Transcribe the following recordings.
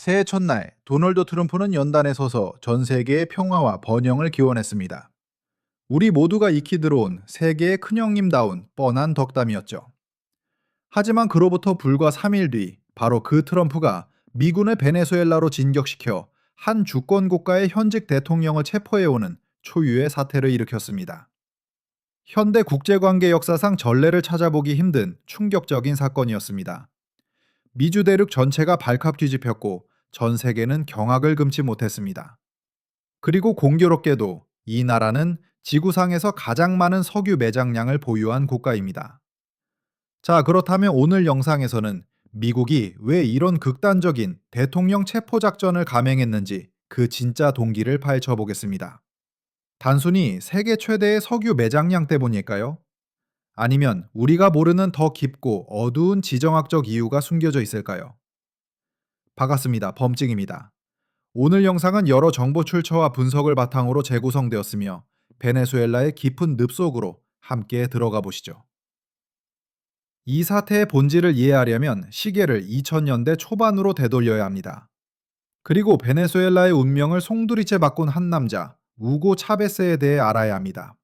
새해 첫날 도널드 트럼프는 연단에 서서 전 세계의 평화와 번영을 기원했습니다. 우리 모두가 익히 들어온 세계의 큰형님다운 뻔한 덕담이었죠. 하지만 그로부터 불과 3일 뒤 바로 그 트럼프가 미군을 베네수엘라로 진격시켜 한 주권 국가의 현직 대통령을 체포해오는 초유의 사태를 일으켰습니다. 현대 국제관계 역사상 전례를 찾아보기 힘든 충격적인 사건이었습니다. 미주 대륙 전체가 발칵 뒤집혔고 전 세계는 경악을 금치 못했습니다. 그리고 공교롭게도 이 나라는 지구상에서 가장 많은 석유 매장량을 보유한 국가입니다. 자, 그렇다면 오늘 영상에서는 미국이 왜 이런 극단적인 대통령 체포 작전을 감행했는지 그 진짜 동기를 파헤쳐 보겠습니다. 단순히 세계 최대의 석유 매장량 때문일까요? 아니면 우리가 모르는 더 깊고 어두운 지정학적 이유가 숨겨져 있을까요? 반갑습니다. 범증입니다. 오늘 영상은 여러 정보 출처와 분석을 바탕으로 재구성되었으며 베네수엘라의 깊은 늪속으로 함께 들어가 보시죠. 이 사태의 본질을 이해하려면 시계를 2000년대 초반으로 되돌려야 합니다. 그리고 베네수엘라의 운명을 송두리째 바꾼 한 남자, 우고 차베스에 대해 알아야 합니다.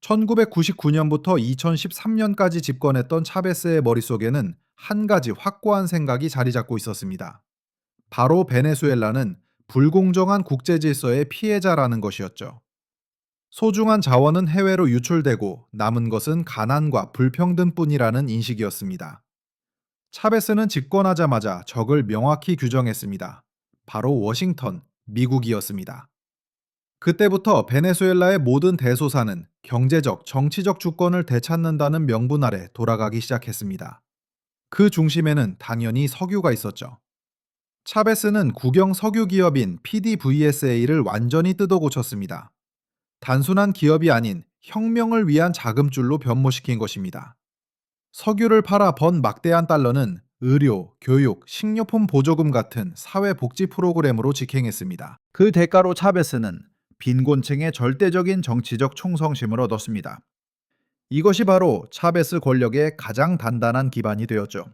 1999년부터 2013년까지 집권했던 차베스의 머릿속에는 한 가지 확고한 생각이 자리 잡고 있었습니다. 바로 베네수엘라는 불공정한 국제 질서의 피해자라는 것이었죠. 소중한 자원은 해외로 유출되고 남은 것은 가난과 불평등뿐이라는 인식이었습니다. 차베스는 집권하자마자 적을 명확히 규정했습니다. 바로 워싱턴, 미국이었습니다. 그때부터 베네수엘라의 모든 대소사는 경제적, 정치적 주권을 되찾는다는 명분 아래 돌아가기 시작했습니다. 그 중심에는 당연히 석유가 있었죠. 차베스는 국영 석유 기업인 PDVSA를 완전히 뜯어고쳤습니다. 단순한 기업이 아닌 혁명을 위한 자금줄로 변모시킨 것입니다. 석유를 팔아 번 막대한 달러는 의료, 교육, 식료품 보조금 같은 사회복지 프로그램으로 직행했습니다. 그 대가로 차베스는 빈곤층의 절대적인 정치적 충성심을 얻었습니다. 이것이 바로 차베스 권력의 가장 단단한 기반이 되었죠.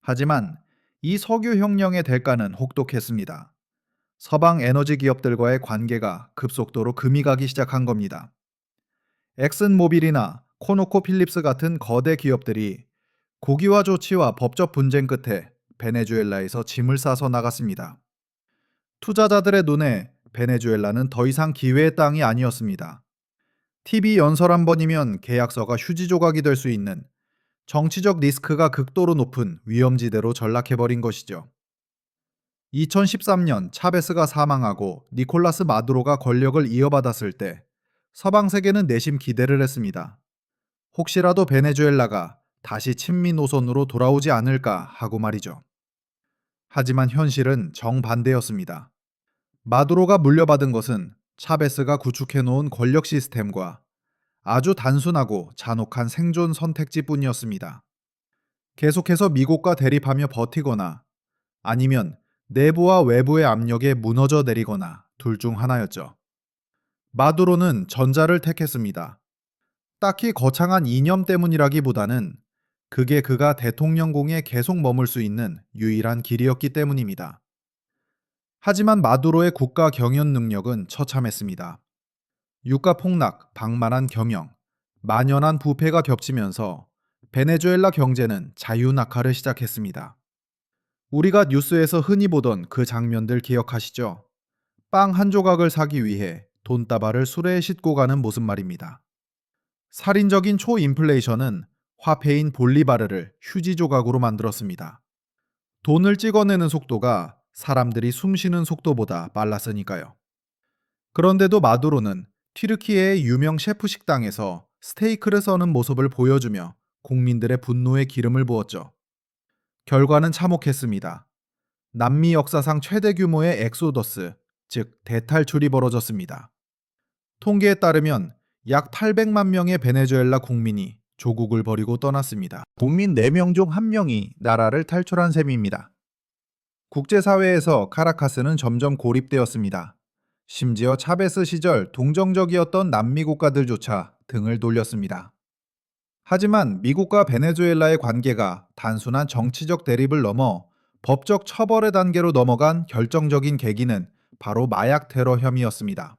하지만 이 석유 혁명의 대가는 혹독했습니다. 서방 에너지 기업들과의 관계가 급속도로 금이 가기 시작한 겁니다. 엑슨모빌이나 코노코필립스 같은 거대 기업들이 고기와 조치와 법적 분쟁 끝에 베네수엘라에서 짐을 싸서 나갔습니다. 투자자들의 눈에 베네수엘라는 더 이상 기회의 땅이 아니었습니다. TV 연설 한 번이면 계약서가 휴지 조각이 될 수 있는 정치적 리스크가 극도로 높은 위험지대로 전락해버린 것이죠. 2013년 차베스가 사망하고 니콜라스 마두로가 권력을 이어받았을 때 서방 세계는 내심 기대를 했습니다. 혹시라도 베네수엘라가 다시 친미 노선으로 돌아오지 않을까 하고 말이죠. 하지만 현실은 정반대였습니다. 마두로가 물려받은 것은 차베스가 구축해놓은 권력 시스템과 아주 단순하고 잔혹한 생존 선택지뿐이었습니다. 계속해서 미국과 대립하며 버티거나 아니면 내부와 외부의 압력에 무너져 내리거나 둘 중 하나였죠. 마두로는 전자를 택했습니다. 딱히 거창한 이념 때문이라기보다는 그게 그가 대통령궁에 계속 머물 수 있는 유일한 길이었기 때문입니다. 하지만 마두로의 국가 경연 능력은 처참했습니다. 유가 폭락, 방만한 경영, 만연한 부패가 겹치면서 베네수엘라 경제는 자유낙하를 시작했습니다. 우리가 뉴스에서 흔히 보던 그 장면들 기억하시죠? 빵 한 조각을 사기 위해 돈다발을 수레에 싣고 가는 모습 말입니다. 살인적인 초인플레이션은 화폐인 볼리바르를 휴지 조각으로 만들었습니다. 돈을 찍어내는 속도가 사람들이 숨쉬는 속도보다 빨랐으니까요. 그런데도 마두로는 튀르키예의 유명 셰프 식당에서 스테이크를 써는 모습을 보여주며 국민들의 분노에 기름을 부었죠. 결과는 참혹했습니다. 남미 역사상 최대 규모의 엑소더스, 즉 대탈출이 벌어졌습니다. 통계에 따르면 약 800만 명의 베네수엘라 국민이 조국을 버리고 떠났습니다. 국민 4명 중 1명이 나라를 탈출한 셈입니다. 국제사회에서 카라카스는 점점 고립되었습니다. 심지어 차베스 시절 동정적이었던 남미 국가들조차 등을 돌렸습니다. 하지만 미국과 베네수엘라의 관계가 단순한 정치적 대립을 넘어 법적 처벌의 단계로 넘어간 결정적인 계기는 바로 마약 테러 혐의였습니다.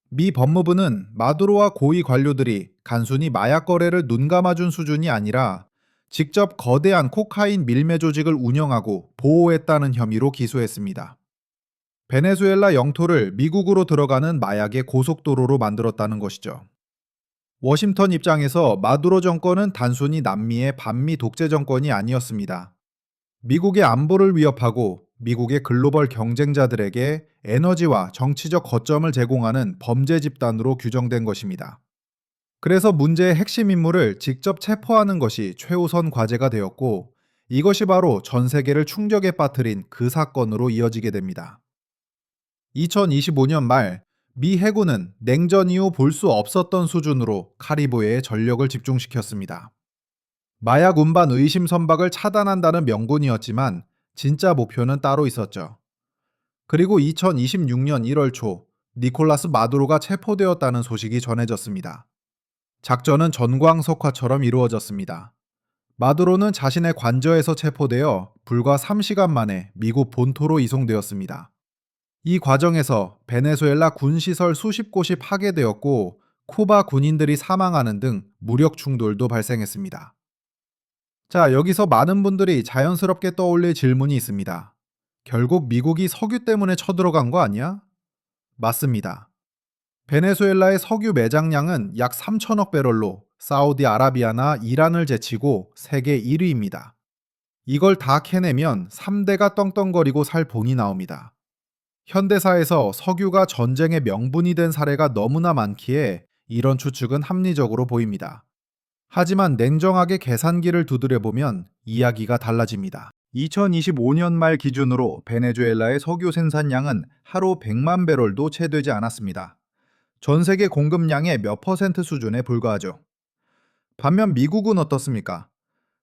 미 법무부는 마두로와 고위 관료들이 단순히 마약 거래를 눈감아준 수준이 아니라 직접 거대한 코카인 밀매 조직을 운영하고 보호했다는 혐의로 기소했습니다. 베네수엘라 영토를 미국으로 들어가는 마약의 고속도로로 만들었다는 것이죠. 워싱턴 입장에서 마두로 정권은 단순히 남미의 반미 독재 정권이 아니었습니다. 미국의 안보를 위협하고 미국의 글로벌 경쟁자들에게 에너지와 정치적 거점을 제공하는 범죄 집단으로 규정된 것입니다. 그래서 문제의 핵심 인물을 직접 체포하는 것이 최우선 과제가 되었고, 이것이 바로 전 세계를 충격에 빠뜨린 그 사건으로 이어지게 됩니다. 2025년 말 미 해군은 냉전 이후 볼 수 없었던 수준으로 카리브해에 전력을 집중시켰습니다. 마약 운반 의심 선박을 차단한다는 명분이었지만 진짜 목표는 따로 있었죠. 그리고 2026년 1월 초 니콜라스 마두로가 체포되었다는 소식이 전해졌습니다. 작전은 전광석화처럼 이루어졌습니다. 마두로는 자신의 관저에서 체포되어 불과 3시간 만에 미국 본토로 이송되었습니다. 이 과정에서 베네수엘라 군시설 수십 곳이 파괴되었고 쿠바 군인들이 사망하는 등 무력 충돌도 발생했습니다. 자, 여기서 많은 분들이 자연스럽게 떠올릴 질문이 있습니다. 결국 미국이 석유 때문에 쳐들어간 거 아니야? 맞습니다. 베네수엘라의 석유 매장량은 약 3천억 배럴로 사우디아라비아나 이란을 제치고 세계 1위입니다. 이걸 다 캐내면 3대가 떵떵거리고 살 본이 나옵니다. 현대사에서 석유가 전쟁의 명분이 된 사례가 너무나 많기에 이런 추측은 합리적으로 보입니다. 하지만 냉정하게 계산기를 두드려보면 이야기가 달라집니다. 2025년 말 기준으로 베네수엘라의 석유 생산량은 하루 100만 배럴도 채 되지 않았습니다. 전 세계 공급량의 몇 퍼센트 수준에 불과하죠. 반면 미국은 어떻습니까?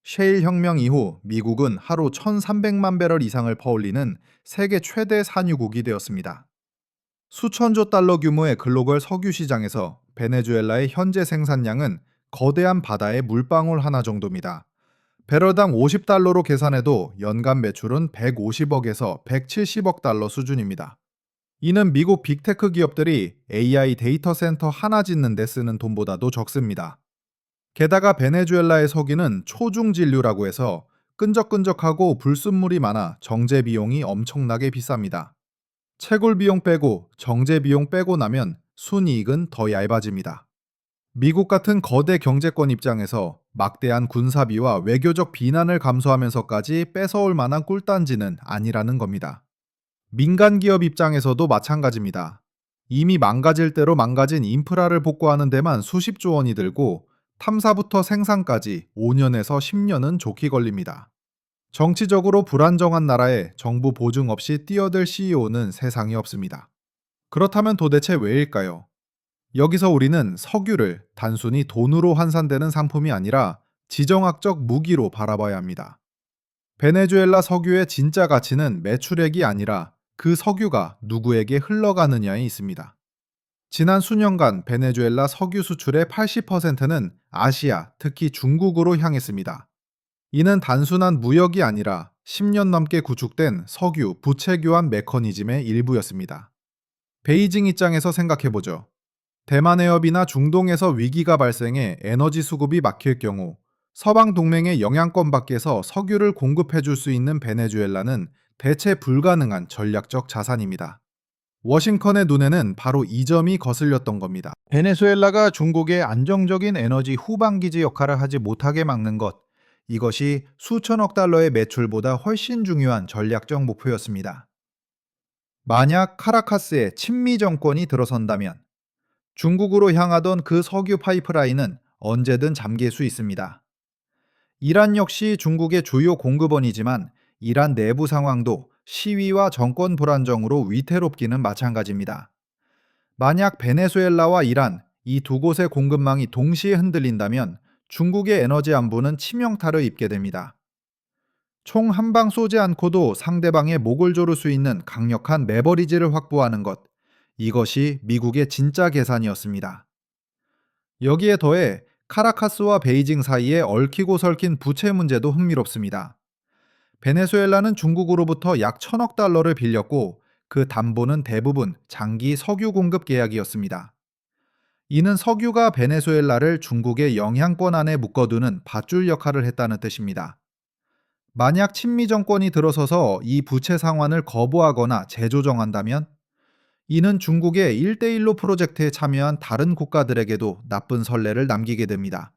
셰일 혁명 이후 미국은 하루 1,300만 배럴 이상을 퍼올리는 세계 최대 산유국이 되었습니다. 수천조 달러 규모의 글로벌 석유 시장에서 베네수엘라의 현재 생산량은 거대한 바다의 물방울 하나 정도입니다. 배럴당 50달러로 계산해도 연간 매출은 150억에서 170억 달러 수준입니다. 이는 미국 빅테크 기업들이 AI 데이터 센터 하나 짓는 데 쓰는 돈보다도 적습니다. 게다가 베네수엘라의 석유는 초중진류라고 해서 끈적끈적하고 불순물이 많아 정제 비용이 엄청나게 비쌉니다. 채굴 비용 빼고 정제 비용 빼고 나면 순이익은 더 얇아집니다. 미국 같은 거대 경제권 입장에서 막대한 군사비와 외교적 비난을 감수하면서까지 뺏어올 만한 꿀단지는 아니라는 겁니다. 민간 기업 입장에서도 마찬가지입니다. 이미 망가질 대로 망가진 인프라를 복구하는 데만 수십조 원이 들고 탐사부터 생산까지 5년에서 10년은 좋게 걸립니다. 정치적으로 불안정한 나라에 정부 보증 없이 뛰어들 CEO는 세상에 없습니다. 그렇다면 도대체 왜일까요? 여기서 우리는 석유를 단순히 돈으로 환산되는 상품이 아니라 지정학적 무기로 바라봐야 합니다. 베네수엘라 석유의 진짜 가치는 매출액이 아니라 그 석유가 누구에게 흘러가느냐에 있습니다. 지난 수년간 베네수엘라 석유 수출의 80%는 아시아, 특히 중국으로 향했습니다. 이는 단순한 무역이 아니라 10년 넘게 구축된 석유 부채 교환 메커니즘의 일부였습니다. 베이징 입장에서 생각해보죠. 대만 해협이나 중동에서 위기가 발생해 에너지 수급이 막힐 경우 서방 동맹의 영향권 밖에서 석유를 공급해줄 수 있는 베네수엘라는 대체 불가능한 전략적 자산입니다. 워싱턴의 눈에는 바로 이 점이 거슬렸던 겁니다. 베네수엘라가 중국의 안정적인 에너지 후방기지 역할을 하지 못하게 막는 것, 이것이 수천억 달러의 매출보다 훨씬 중요한 전략적 목표였습니다. 만약 카라카스에 친미 정권이 들어선다면 중국으로 향하던 그 석유 파이프라인은 언제든 잠길 수 있습니다. 이란 역시 중국의 주요 공급원이지만 이란 내부 상황도 시위와 정권 불안정으로 위태롭기는 마찬가지입니다. 만약 베네수엘라와 이란, 이 두 곳의 공급망이 동시에 흔들린다면 중국의 에너지 안보는 치명타를 입게 됩니다. 총 한 방 쏘지 않고도 상대방의 목을 조를 수 있는 강력한 레버리지를 확보하는 것, 이것이 미국의 진짜 계산이었습니다. 여기에 더해 카라카스와 베이징 사이에 얽히고 설킨 부채 문제도 흥미롭습니다. 베네수엘라는 중국으로부터 약 1,000억 달러를 빌렸고 그 담보는 대부분 장기 석유 공급 계약이었습니다. 이는 석유가 베네수엘라를 중국의 영향권 안에 묶어두는 밧줄 역할을 했다는 뜻입니다. 만약 친미 정권이 들어서서 이 부채 상환을 거부하거나 재조정한다면 이는 중국의 1대1로 프로젝트에 참여한 다른 국가들에게도 나쁜 선례를 남기게 됩니다.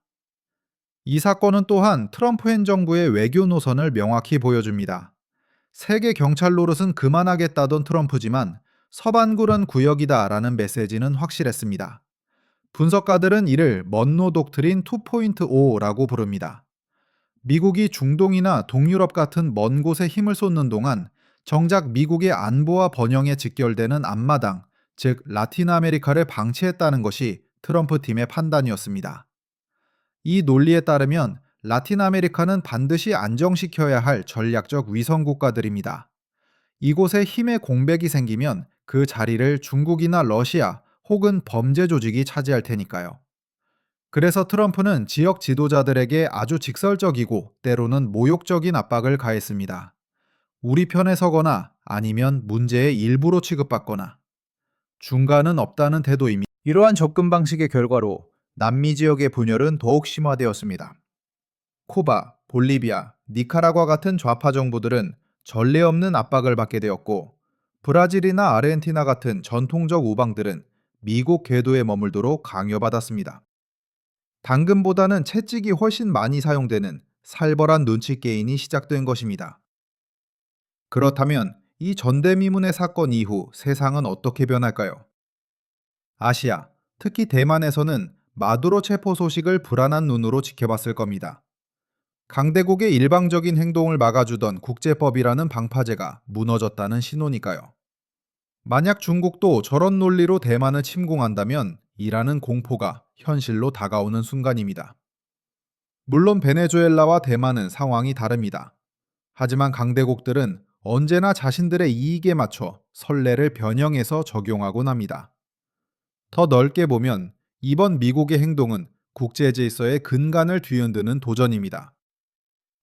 이 사건은 또한 트럼프 행정부의 외교 노선을 명확히 보여줍니다. 세계 경찰 노릇은 그만하겠다던 트럼프지만 서반구른 구역이다라는 메시지는 확실했습니다. 분석가들은 이를 먼로 독트린 2.0라고 부릅니다. 미국이 중동이나 동유럽 같은 먼 곳에 힘을 쏟는 동안 정작 미국의 안보와 번영에 직결되는 앞마당, 즉 라틴 아메리카를 방치했다는 것이 트럼프 팀의 판단이었습니다. 이 논리에 따르면 라틴 아메리카는 반드시 안정시켜야 할 전략적 위성 국가들입니다. 이곳에 힘의 공백이 생기면 그 자리를 중국이나 러시아 혹은 범죄 조직이 차지할 테니까요. 그래서 트럼프는 지역 지도자들에게 아주 직설적이고 때로는 모욕적인 압박을 가했습니다. 우리 편에 서거나 아니면 문제의 일부로 취급받거나 중간은 없다는 태도입니다. 이러한 접근 방식의 결과로 남미 지역의 분열은 더욱 심화되었습니다. 쿠바, 볼리비아, 니카라과 같은 좌파 정부들은 전례 없는 압박을 받게 되었고 브라질이나 아르헨티나 같은 전통적 우방들은 미국 궤도에 머물도록 강요받았습니다. 당근보다는 채찍이 훨씬 많이 사용되는 살벌한 눈치 게임이 시작된 것입니다. 그렇다면 이 전대미문의 사건 이후 세상은 어떻게 변할까요? 아시아, 특히 대만에서는 마두로 체포 소식을 불안한 눈으로 지켜봤을 겁니다. 강대국의 일방적인 행동을 막아주던 국제법이라는 방파제가 무너졌다는 신호니까요. 만약 중국도 저런 논리로 대만을 침공한다면 이라는 공포가 현실로 다가오는 순간입니다. 물론 베네수엘라와 대만은 상황이 다릅니다. 하지만 강대국들은 언제나 자신들의 이익에 맞춰 선례를 변형해서 적용하곤 합니다. 더 넓게 보면 이번 미국의 행동은 국제 질서의 근간을 뒤흔드는 도전입니다.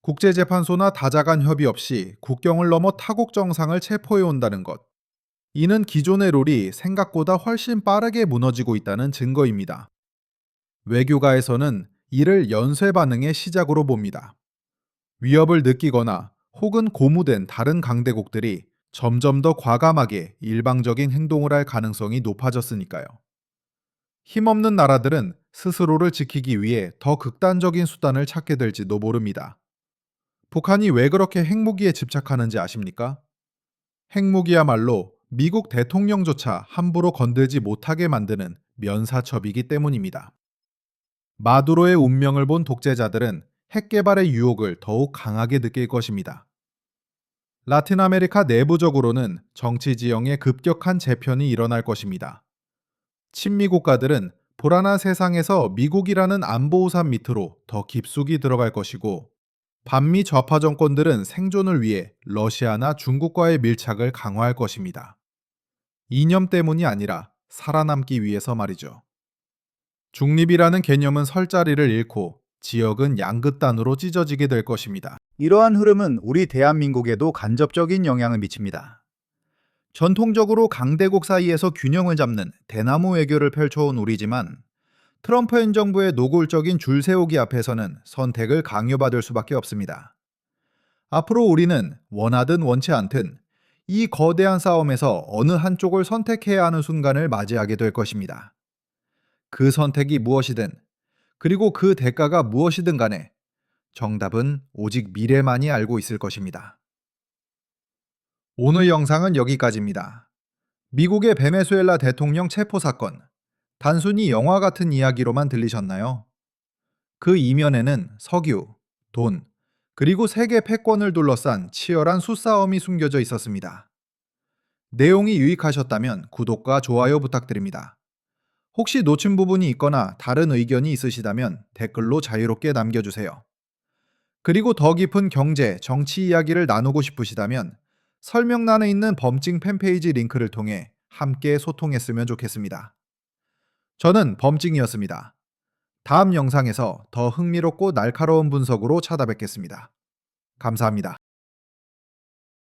국제재판소나 다자간 협의 없이 국경을 넘어 타국 정상을 체포해 온다는 것. 이는 기존의 룰이 생각보다 훨씬 빠르게 무너지고 있다는 증거입니다. 외교가에서는 이를 연쇄 반응의 시작으로 봅니다. 위협을 느끼거나 혹은 고무된 다른 강대국들이 점점 더 과감하게 일방적인 행동을 할 가능성이 높아졌으니까요. 힘없는 나라들은 스스로를 지키기 위해 더 극단적인 수단을 찾게 될지도 모릅니다. 북한이 왜 그렇게 핵무기에 집착하는지 아십니까? 핵무기야말로 미국 대통령조차 함부로 건들지 못하게 만드는 면사첩이기 때문입니다. 마두로의 운명을 본 독재자들은 핵 개발의 유혹을 더욱 강하게 느낄 것입니다. 라틴 아메리카 내부적으로는 정치 지형의 급격한 재편이 일어날 것입니다. 친미 국가들은 불안한 세상에서 미국이라는 안보 우산 밑으로 더 깊숙이 들어갈 것이고 반미 좌파 정권들은 생존을 위해 러시아나 중국과의 밀착을 강화할 것입니다. 이념 때문이 아니라 살아남기 위해서 말이죠. 중립이라는 개념은 설 자리를 잃고 지역은 양극단으로 찢어지게 될 것입니다. 이러한 흐름은 우리 대한민국에도 간접적인 영향을 미칩니다. 전통적으로 강대국 사이에서 균형을 잡는 대나무 외교를 펼쳐온 우리지만 트럼프 행정부의 노골적인 줄 세우기 앞에서는 선택을 강요받을 수밖에 없습니다. 앞으로 우리는 원하든 원치 않든 이 거대한 싸움에서 어느 한쪽을 선택해야 하는 순간을 맞이하게 될 것입니다. 그 선택이 무엇이든 그리고 그 대가가 무엇이든 간에 정답은 오직 미래만이 알고 있을 것입니다. 오늘 영상은 여기까지입니다. 미국의 베네수엘라 대통령 체포 사건, 단순히 영화 같은 이야기로만 들리셨나요? 그 이면에는 석유, 돈, 그리고 세계 패권을 둘러싼 치열한 수싸움이 숨겨져 있었습니다. 내용이 유익하셨다면 구독과 좋아요 부탁드립니다. 혹시 놓친 부분이 있거나 다른 의견이 있으시다면 댓글로 자유롭게 남겨주세요. 그리고 더 깊은 경제, 정치 이야기를 나누고 싶으시다면 설명란에 있는 범증 팬페이지 링크를 통해 함께 소통했으면 좋겠습니다. 저는 범증이었습니다. 다음 영상에서 더 흥미롭고 날카로운 분석으로 찾아뵙겠습니다. 감사합니다.